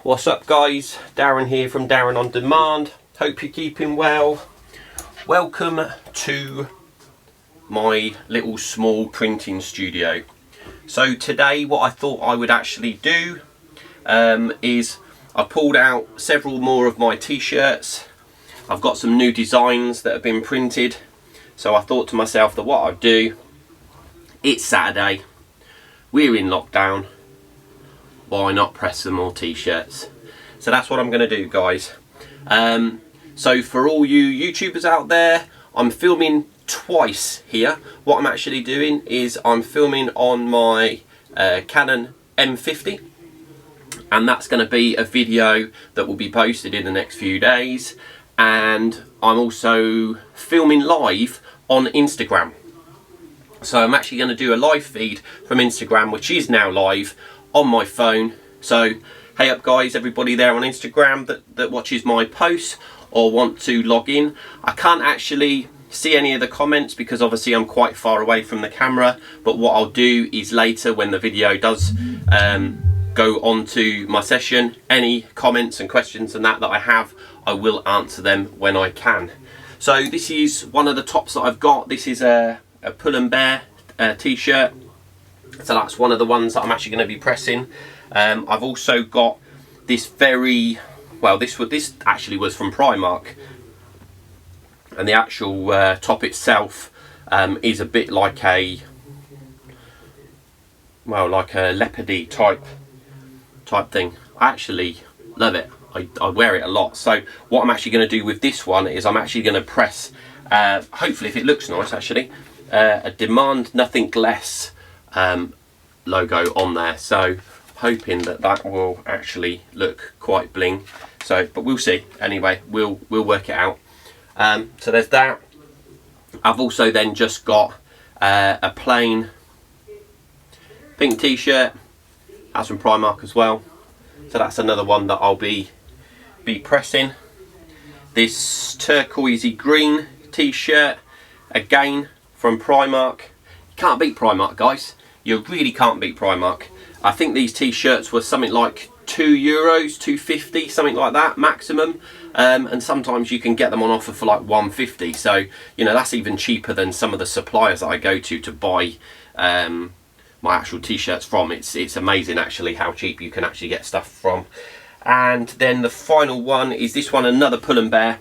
What's up guys, Darren here from Darren on Demand. Hope you're keeping well. Welcome to my little small printing studio. So today what I thought I would actually do is I pulled out several more of my t-shirts. I've got some new designs that have been printed, so I thought to myself that what I'd do, it's Saturday, we're in lockdown, why not press some more t-shirts? So that's what I'm going to do, guys. So for all you YouTubers out there, I'm filming twice here. What I'm actually doing is I'm filming on my Canon M50, and that's going to be a video that will be posted in the next few days, and I'm also filming live on Instagram. So I'm actually going to do a live feed from Instagram, which is now live on my phone. So hey up guys, everybody there on Instagram that watches my posts or want to log in. I can't actually see any of the comments because obviously I'm quite far away from the camera, but what I'll do is later when the video does go on to my session, any comments and questions and that I have, I will answer them when I can. So this is one of the tops that I've got. This is a Pull and Bear t-shirt. So that's one of the ones that I'm actually going to be pressing. I've also got this very, well, this actually was from Primark, and the actual top itself is a bit like a, well, like a leopardy type thing. I actually love it. I wear it a lot. So what I'm actually going to do with this one is I'm actually going to press, hopefully if it looks nice actually, a Demand Nothing Less logo on there. So hoping that will actually look quite bling. So but we'll see. Anyway, we'll work it out. So there's that. I've also then just got a plain pink t-shirt. That's from Primark as well. So that's another one that I'll be pressing. This turquoisey green t-shirt, again from Primark. You can't beat Primark, guys. You really can't beat Primark. I think these t-shirts were something like €2, $2.50, something like that maximum, and sometimes you can get them on offer for like $1.50. So you know, that's even cheaper than some of the suppliers that I go to buy my actual t-shirts from. It's amazing actually how cheap you can actually get stuff from. And then the final one is this one, another Pull and Bear.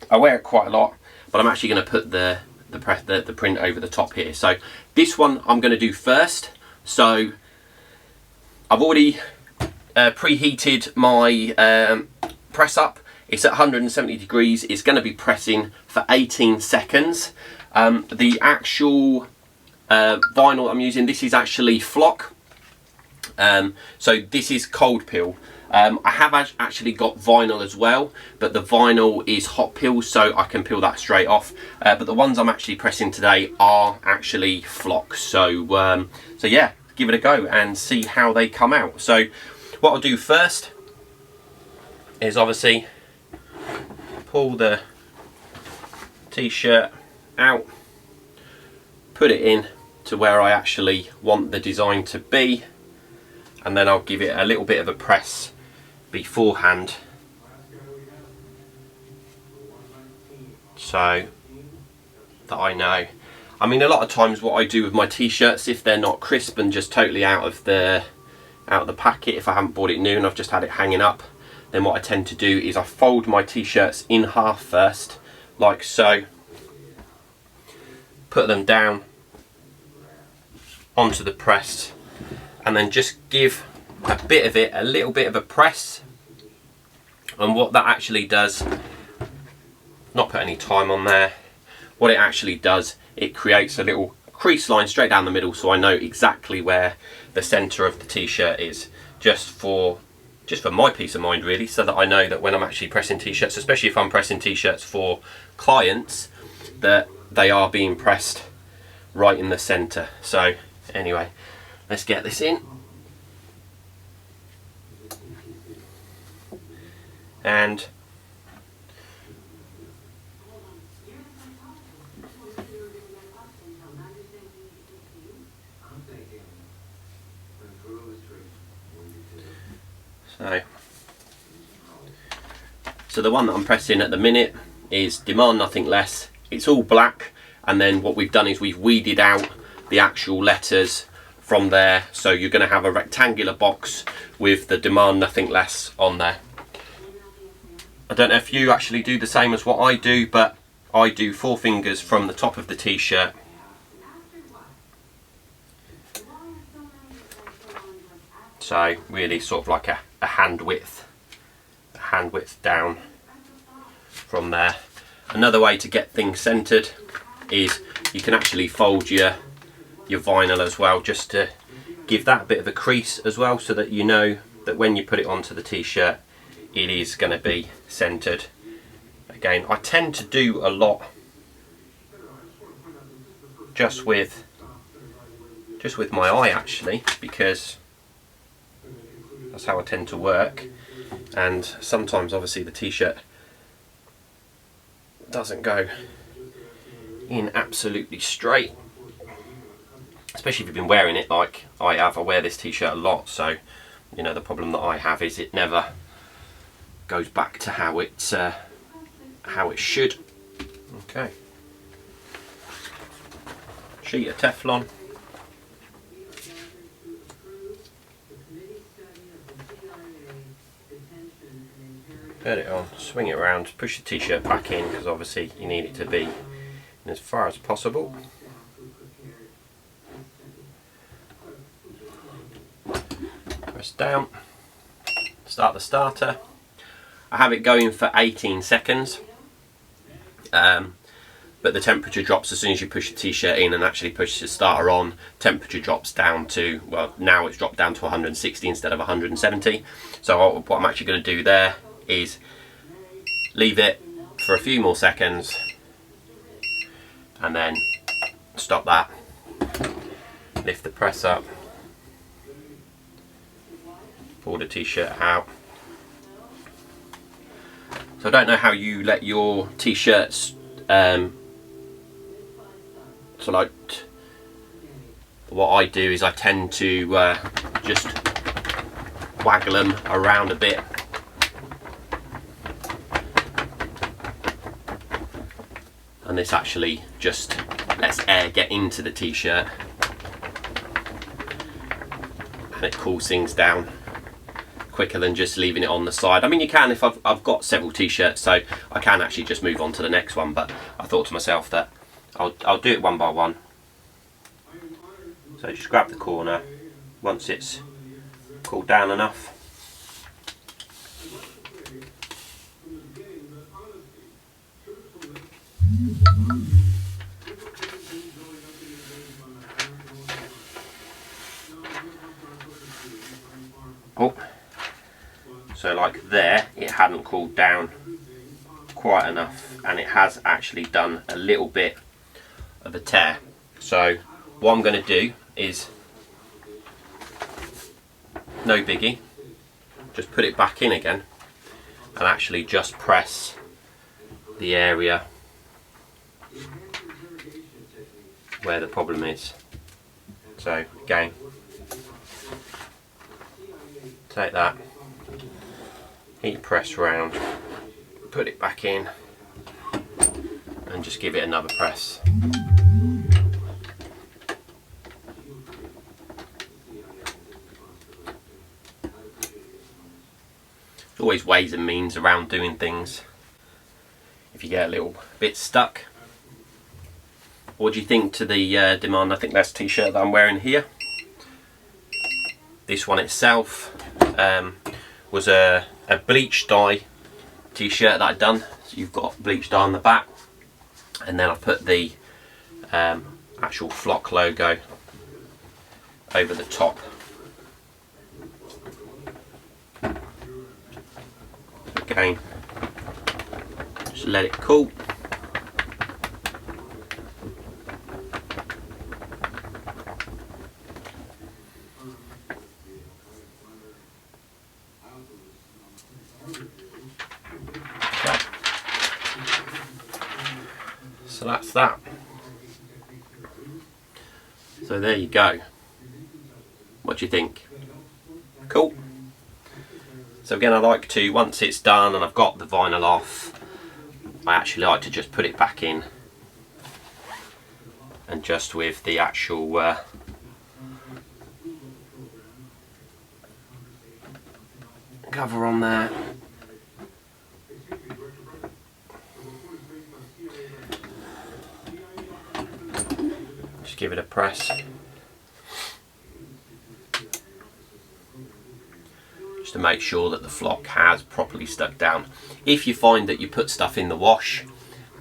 I wear it quite a lot, but I'm actually going to put the print over the top here. So this one I'm going to do first. So I've already preheated my press up. It's at 170 degrees. It's going to be pressing for 18 seconds. The actual vinyl I'm using, this is actually flock. So this is cold peel. I have actually got vinyl as well, but the vinyl is hot peel, so I can peel that straight off. But the ones I'm actually pressing today are actually flock. So so yeah, give it a go and see how they come out. So what I'll do first is obviously pull the t-shirt out, put it in to where I actually want the design to be, and then I'll give it a little bit of a press beforehand, so that I know. I mean, a lot of times what I do with my t-shirts, if they're not crisp and just totally out of the packet, if I haven't bought it new and I've just had it hanging up, then what I tend to do is I fold my t-shirts in half first, like so, put them down onto the press, and then just give a bit of it, a little bit of a press. And what that actually does, not put any time on there, what it actually does, it creates a little crease line straight down the middle, so I know exactly where the center of the t-shirt is, just for my peace of mind really, so that I know that when I'm actually pressing t-shirts, especially if I'm pressing t-shirts for clients, that they are being pressed right in the center. So anyway, let's get this in. And so So the one that I'm pressing at the minute is Demand Nothing Less. It's all black, and then what we've done is we've weeded out the actual letters from there, so you're going to have a rectangular box with the Demand Nothing Less on there. I don't know if you actually do the same as what I do, but I do 4 fingers from the top of the t-shirt. So really sort of like a hand width down from there. Another way to get things centered is you can actually fold your vinyl as well, just to give that a bit of a crease as well, so that you know that when you put it onto the t-shirt it is going to be centered. Again, I tend to do a lot just with my eye actually, because that's how I tend to work, and sometimes obviously the t-shirt doesn't go in absolutely straight, especially if you've been wearing it like I have. I wear this t-shirt a lot, so you know the problem that I have is it never goes back to how it should. Okay, sheet of Teflon. Put it on, swing it around, push the t-shirt back in, because obviously you need it to be in as far as possible. Press down, start the starter. I have it going for 18 seconds, but the temperature drops as soon as you push the t-shirt in and actually push the starter on. Temperature drops down to, well, now it's dropped down to 160 instead of 170. So what I'm actually going to do there is leave it for a few more seconds and then stop that, lift the press up, pull the t-shirt out. So I don't know how you let your t-shirts so like what I do is I tend to just waggle them around a bit. And this actually just lets air get into the t-shirt and it cools things down quicker than just leaving it on the side. I mean, you can if I've got several t-shirts, so I can actually just move on to the next one, but I thought to myself that I'll do it one by one. So just grab the corner once it's cooled down enough. Oh, so like there, it hadn't cooled down quite enough, and it has actually done a little bit of a tear. So what I'm going to do is, no biggie, just put it back in again and actually just press the area where the problem is. So again, take that, heat press round, put it back in and just give it another press. There's always ways and means around doing things if you get a little bit stuck. What do you think to the Demand Nothing Less t-shirt that I'm wearing here? This one itself was a bleach dye t-shirt that I'd done. So you've got bleach dye on the back, and then I put the actual Flock logo over the top. Again, just let it cool. So that's that. So there you go. What do you think? Cool. So again, I like to, once it's done and I've got the vinyl off, I actually like to just put it back in, and just with the actual cover on there, just give it a press, just to make sure that the flock has properly stuck down. If you find that you put stuff in the wash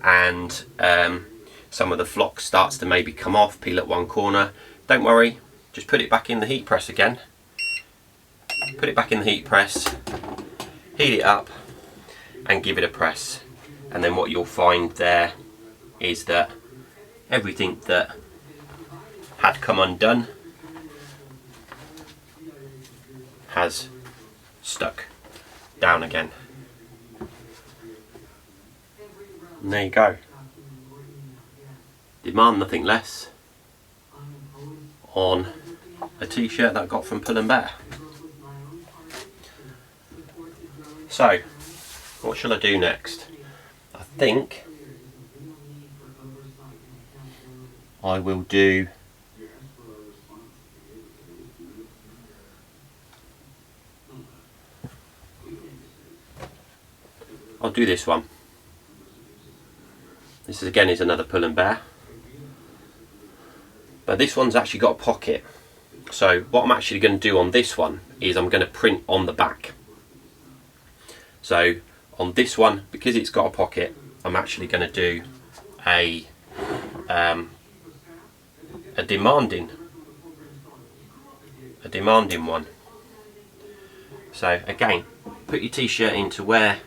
and some of the flock starts to maybe come off, peel at one corner, don't worry, just put it back in the heat press again. Put it back in the heat press, heat it up and give it a press, and then what you'll find there is that everything that had come undone has stuck down again. And there you go. Demand nothing less on a t-shirt that I got from Pull & Bear. So, what shall I do next? I think I will do this one. This is again is another Pull & Bear, but this one's actually got a pocket. So what I'm actually going to do on this one is I'm going to print on the back. So on this one, because it's got a pocket, I'm actually going to do a demanding one. So again, put your t-shirt into where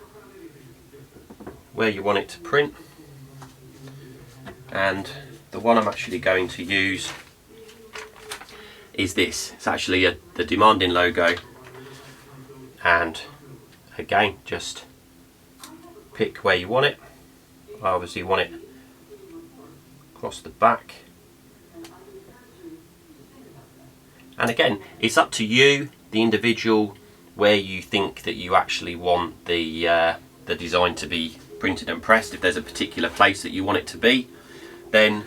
you want it to print, and the one I'm actually going to use is this. It's actually the Demanding logo, and again, just pick where you want it. I obviously want it across the back, and again, it's up to you, the individual, where you think that you actually want the design to be printed and pressed. If there's a particular place that you want it to be, then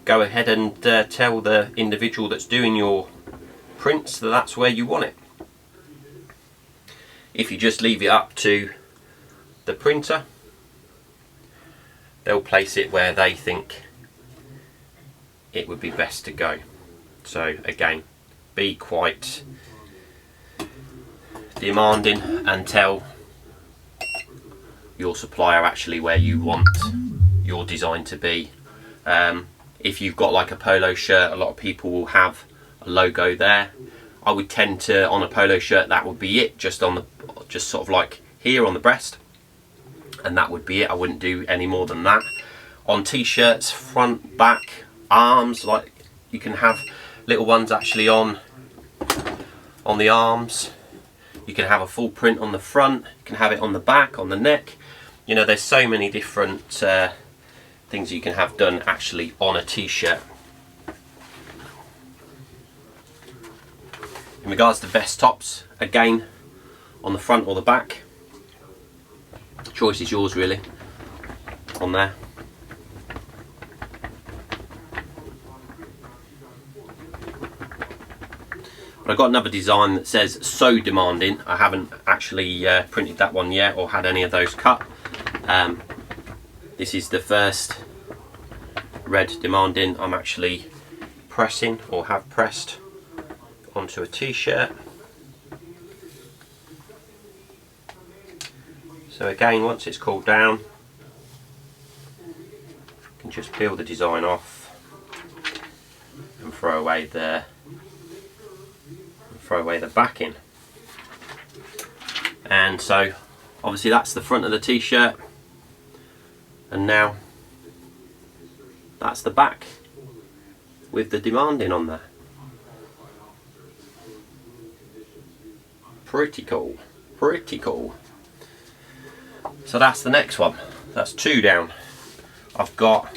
go ahead and tell the individual that's doing your prints that that's where you want it. If you just leave it up to the printer, they'll place it where they think it would be best to go. So again, be quite demanding and tell your supplier actually where you want your design to be. If you've got like a polo shirt, a lot of people will have a logo there. I would tend to, on a polo shirt, that would be it, just sort of like here on the breast, and that would be it. I wouldn't do any more than that. On t-shirts, front, back, arms, like you can have little ones actually on the arms. You can have a full print on the front, you can have it on the back, on the neck. You know, there's so many different things you can have done actually on a t-shirt. In regards to vest tops, again, on the front or the back, choice is yours really on there. But I've got another design that says "So Demanding." I haven't actually printed that one yet or had any of those cut. This is the first red Demanding I'm actually pressing or have pressed onto a t-shirt. So again, once it's cooled down, you can just peel the design off and throw away the backing. And so obviously that's the front of the t-shirt, and now that's the back with the Demanding on there. Pretty cool, pretty cool. So that's the next one. That's 2 down. I've got,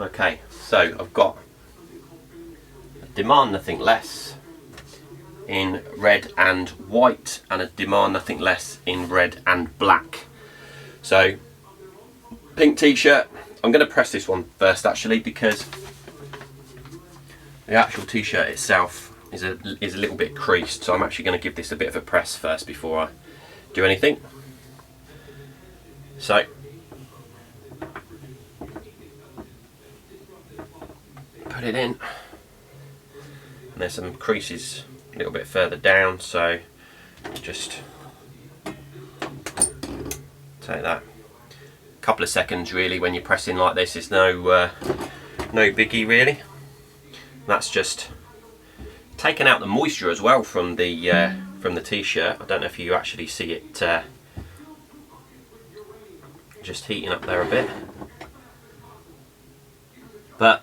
okay, so I've got Demand Nothing Less in red and white, and a Demand Nothing Less in red and black. So pink t-shirt. I'm going to press this one first actually, because the actual t-shirt itself is a little bit creased, so I'm actually going to give this a bit of a press first before I do anything. So put it in, and there's some creases a little bit further down, so just take that. A couple of seconds really when you're pressing like this is no biggie really. That's just taking out the moisture as well from the t-shirt. I don't know if you actually see it just heating up there a bit, but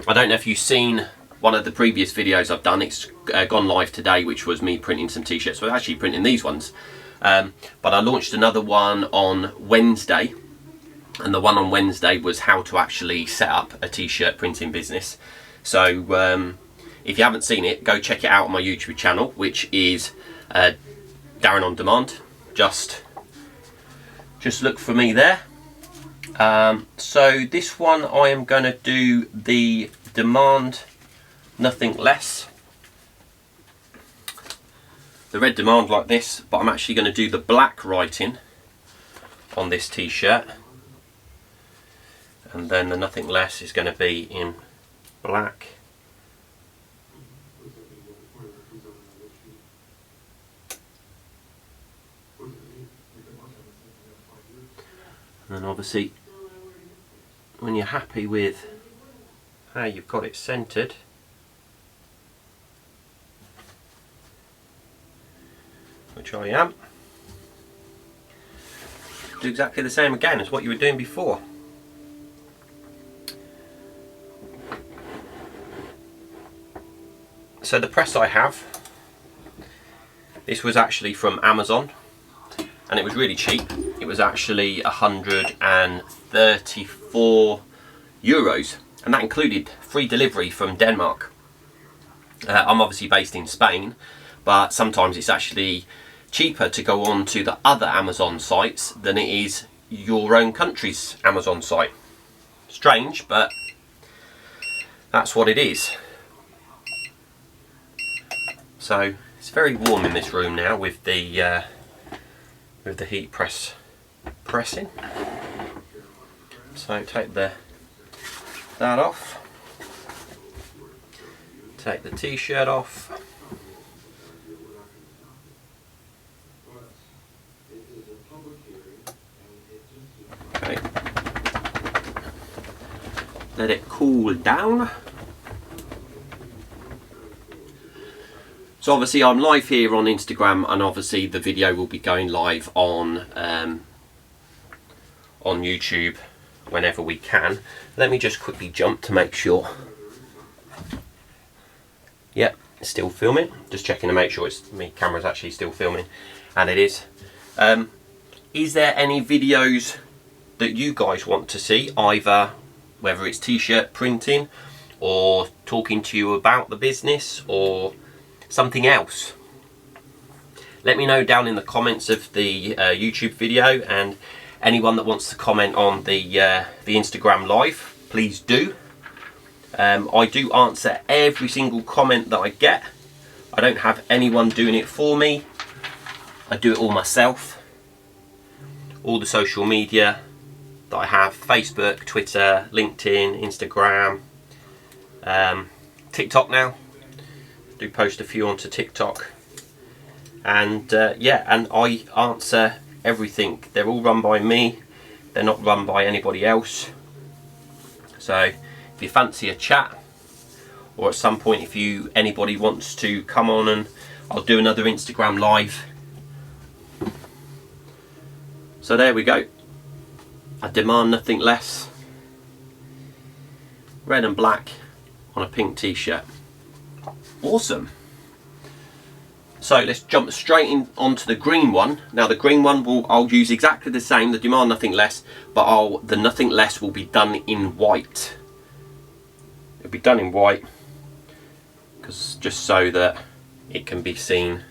I don't know if you've seen one of the previous videos I've done. It's gone live today, which was me printing some t-shirts. So I'm actually printing these ones, but I launched another one on Wednesday, and the one on Wednesday was how to actually set up a t-shirt printing business. So if you haven't seen it, go check it out on my YouTube channel, which is Darren on Demand. Just look for me there. So this one I am going to do the Demand Nothing Less. The red demand like this, but I'm actually going to do the black writing on this t-shirt, and then the Nothing Less is going to be in black. And then obviously when you're happy with how you've got it centered, which I am, do exactly the same again as what you were doing before. So the press I have, this was actually from Amazon, and it was really cheap. It was actually 134 euros, and that included free delivery from Denmark. I'm obviously based in Spain, but sometimes it's actually cheaper to go on to the other Amazon sites than it is your own country's Amazon site. Strange, but that's what it is. So it's very warm in this room now with the heat press pressing. So take that off. Take the t-shirt off. Okay. Let it cool down. So obviously I'm live here on Instagram, and obviously the video will be going live on YouTube whenever we can. Let me just quickly jump to make sure. Yep, it's still filming. Just checking to make sure my camera's actually still filming, and it is. Is there any videos that you guys want to see, either whether it's t-shirt printing or talking to you about the business or something else? Let me know down in the comments of the YouTube video, and anyone that wants to comment on the Instagram live, please do. I do answer every single comment that I get. I don't have anyone doing it for me. I do it all myself. All the social media that I have, Facebook, Twitter, LinkedIn, Instagram, TikTok now. Do post a few onto TikTok, and yeah, and I answer everything. They're all run by me. They're not run by anybody else. So if you fancy a chat, or at some point if anybody wants to come on, and I'll do another Instagram live. So there we go. I demand nothing less. Red and black on a pink t-shirt. Awesome. So let's jump straight in onto the green one. Now the green one I'll use exactly the same, the Demand Nothing Less, but the Nothing Less will be done in white. It'll be done in white, because just so that it can be seen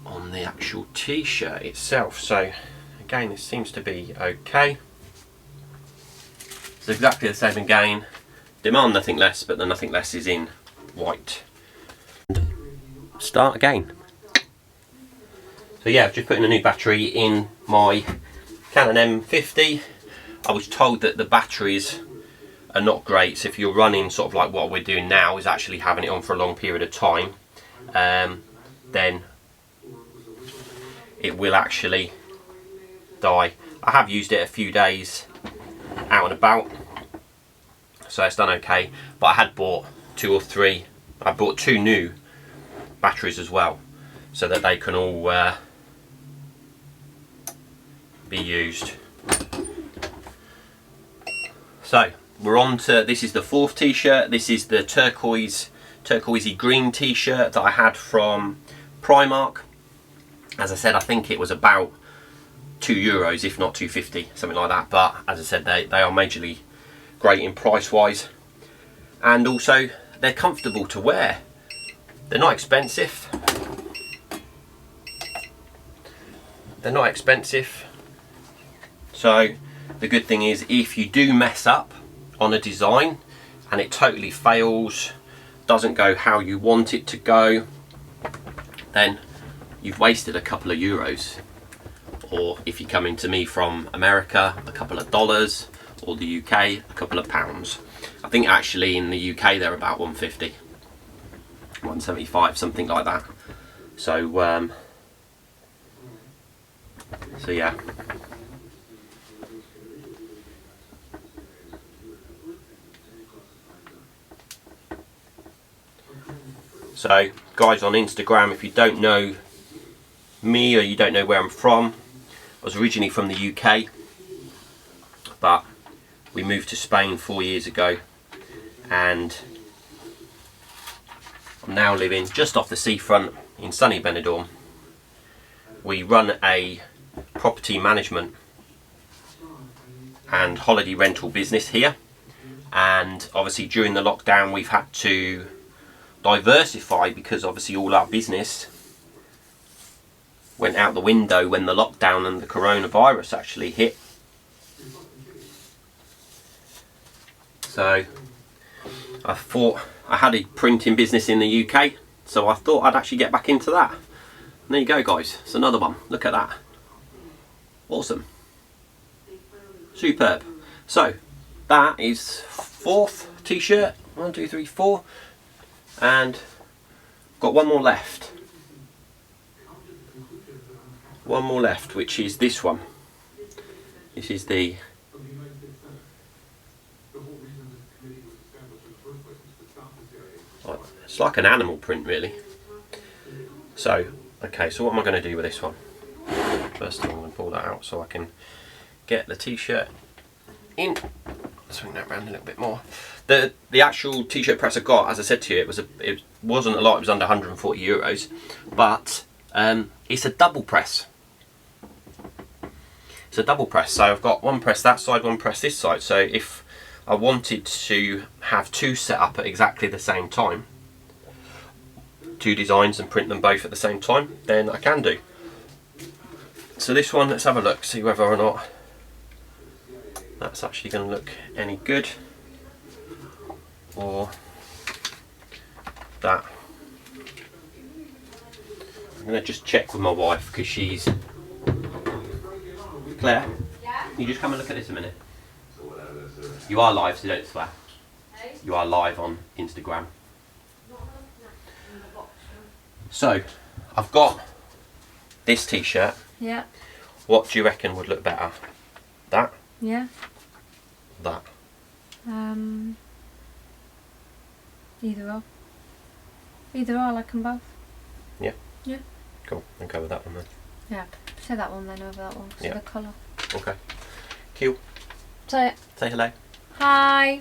on the actual t-shirt itself. So again, this seems to be okay. It's exactly the same again. Demand nothing less, but the nothing less is in white. Start again. So yeah, I've just put in a new battery in my Canon M50. I was told that the batteries are not great, so if you're running sort of like what we're doing now, is actually having it on for a long period of time, then it will actually die. I have used it a few days out and about, so it's done okay, but I had bought I bought 2 new batteries as well, so that they can all be used. So we're on to, this is the 4th t-shirt. This is the turquoisey green t-shirt that I had from Primark. As I said, I think it was about €2, if not €2.50, something like that, but as I said, they are majorly great in price wise, and also they're comfortable to wear. They're not expensive. So the good thing is, if you do mess up on a design and it totally fails, doesn't go how you want it to go, then you've wasted a couple of euros. Or if you're coming to me from America, a couple of dollars, or the UK, a couple of pounds. I think actually in the UK they're about 150, 175, something like that. So yeah. So guys on Instagram, if you don't know me or you don't know where I'm from, I was originally from the UK, but we moved to Spain 4 years ago, and I'm now living just off the seafront in sunny Benidorm. We run a property management and holiday rental business here, and obviously during the lockdown we've had to diversify, because obviously all our business went out the window when the lockdown and the coronavirus actually hit. So I thought, I had a printing business in the UK, so I thought I'd actually get back into that. And there you go guys, it's another one. Look at that. Awesome. Superb. So that is 4th t-shirt. 1, 2, 3, 4. And got one more left. One more left, which is this one. This is the it's like an animal print really. So okay, so what am I going to do with this one? First of all, I'm going to pull that out so I can get the t-shirt in. Swing that around a little bit more. The actual t-shirt press I got, as I said to you, it wasn't a lot. It was under 140 euros, but it's a double press. It's a double press, so I've got one press that side, one press this side. So if I wanted to have 2 set up at exactly the same time, 2 designs and print them both at the same time, then I can do. So this one, let's have a look, see whether or not that's actually going to look any good, or that. I'm going to just check with my wife, because she's... Claire, yeah? Can you just come and look at this a minute? You are live, so don't swear. You are live on Instagram. So, I've got this t-shirt. Yeah. What do you reckon would look better? That? Yeah. That? Either or. Either or, I like them both. Yeah? Yeah. Cool, I'll go with that one then. Yeah. Say that one then over that one, because of the colour. Okay. Cute. Say it. Say hello. Hi.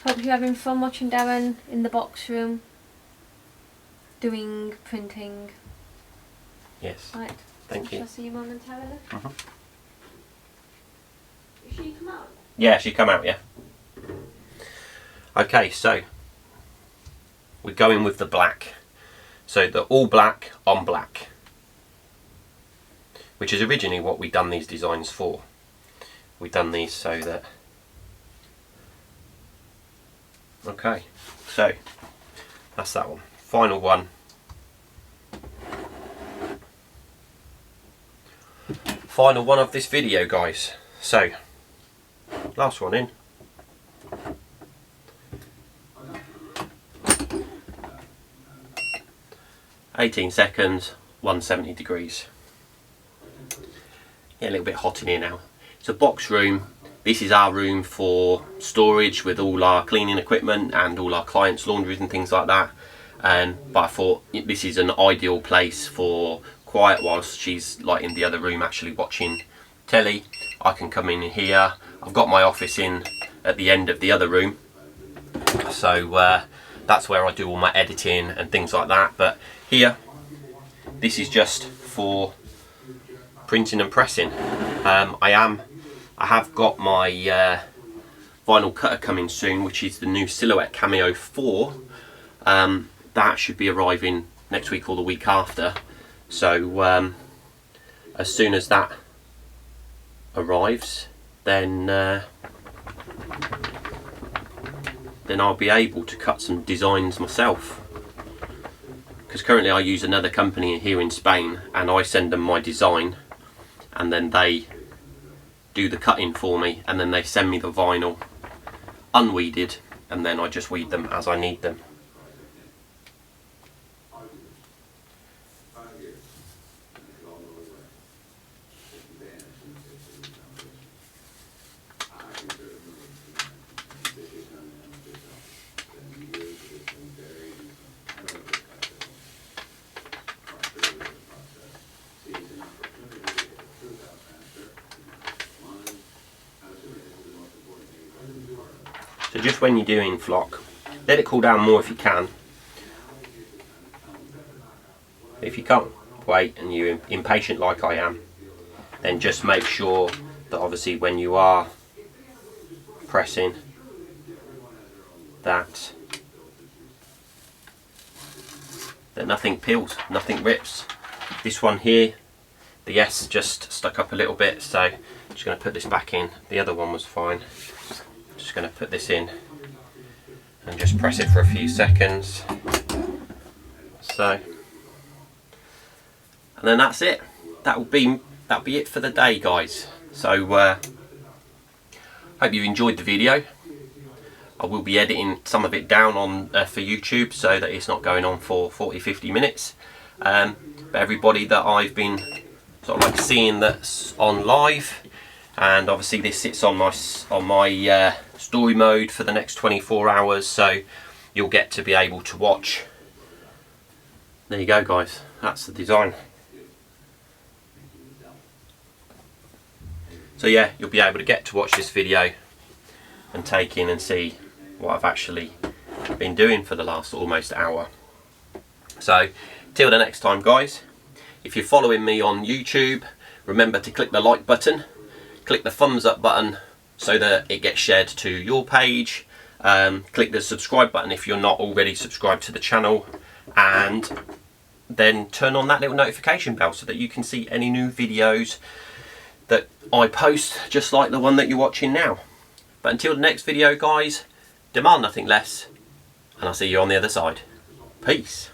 Hope you're having fun watching Darren in the box room. Doing printing. Yes. Right. Thank you. Shall I see you momentarily? Uh-huh. Did she come out? Yeah, she come out, yeah. Okay, so we're going with the black. So the all black on black, which is originally what we've done these designs for. We've done these so that, okay, so that's that one. Final one. Final one of this video, guys. So, last one in. "18 seconds, 170 degrees. Yeah, a little bit hot in here now. It's a box room. This is our room for storage with all our cleaning equipment and all our clients' laundries and things like that. But I thought this is an ideal place for quiet whilst she's like in the other room actually watching telly. I can come in here. I've got my office in at the end of the other room, so that's where I do all my editing and things like that. But here, this is just for printing and pressing. I have got my vinyl cutter coming soon, which is the new Silhouette Cameo 4. That should be arriving next week or the week after. So as soon as that arrives, then I'll be able to cut some designs myself. Because currently I use another company here in Spain, and I send them my design, and then they do the cutting for me, and then they send me the vinyl unweeded, and then I just weed them as I need them. So just when you're doing flock, let it cool down more if you can. If you can't wait and you're impatient like I am, then just make sure that obviously when you are pressing that nothing peels, nothing rips. This one here, the S just stuck up a little bit, so I'm just going to put this back in. The other one was fine. Just going to put this in and just press it for a few seconds. So, and then that's it. That'll be it for the day, guys. So hope you enjoyed the video. I will be editing some of it down on for YouTube so that it's not going on for 40-50 minutes. But everybody that I've been sort of like seeing that's on live, and obviously this sits on my story mode for the next 24 hours, so you'll get to be able to watch. There you go, guys, that's the design. So yeah, you'll be able to get to watch this video and take in and see what I've actually been doing for the last almost hour. So till the next time, guys, if you're following me on YouTube, remember to click the like button, click the thumbs up button so that it gets shared to your page. Click the subscribe button if you're not already subscribed to the channel, and then turn on that little notification bell so that you can see any new videos that I post, just like the one that you're watching now. But until the next video, guys, demand nothing less, and I'll see you on the other side. Peace.